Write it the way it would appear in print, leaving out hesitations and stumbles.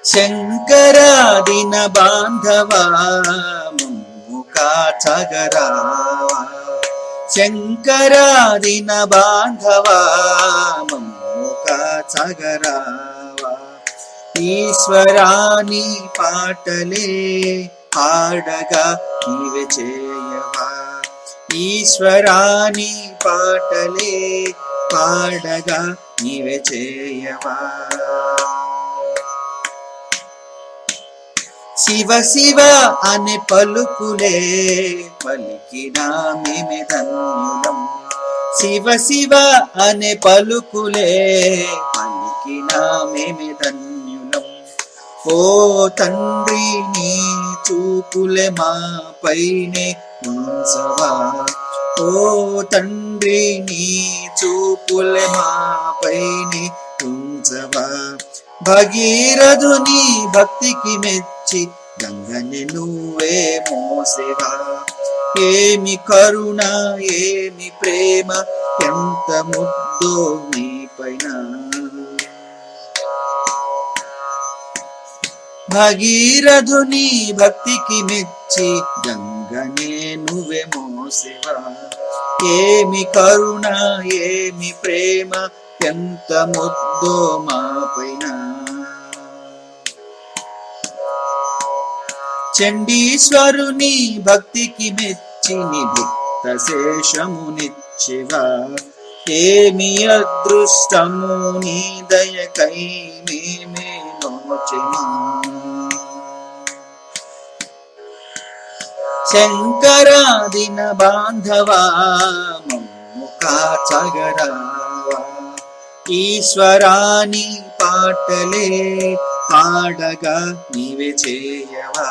శంకరాదిన బాంధవా మమ్ము కాచగరావా. శంకరాదిన బాంధవా మమ్ము కాచగరావా. ఈశ్వరాని పాటలే పాడగా నీవే చేయవా. ఈశ్వరాని పాటలే పాడగా నీవే చేయవా. శివ శివ అనే పలుకులే పలికినా మేమే ధన్యులం. శివ శివ అనే పలుకులే పలికినా మేమే ధన్యులం. ఓ తండ్రి నీ చూపులే మా పైనే ఉంచవా. ఓ తండ్రి నీ చూపులే మా పైనే ఉంచవా. భగీరథుని భక్తికి మెచ్చి గంగని నువ్వే మోసేవా. ఏమి కరుణ ఏమి ప్రేమ ఎంత ముద్దో నీ పైన. భగీరథుని భక్తికి మెచ్చి గంగనే నువ్వే మోసేవా. ఏమి కరుణ ఏమి ప్రేమ ఎంత ముద్దో మా పైన. చండీశ్వరుని భక్తికి మెచ్చి నిభుక్త శేషమునిచ్చివా. ఏమి అదృష్టము నీ దయకై మేమే నోచెమా. శంకరాదిన బాంధవా మమ్ము కాచగరావా. ఈశ్వరాని పాటలే పాడగా నీవే చేయవా.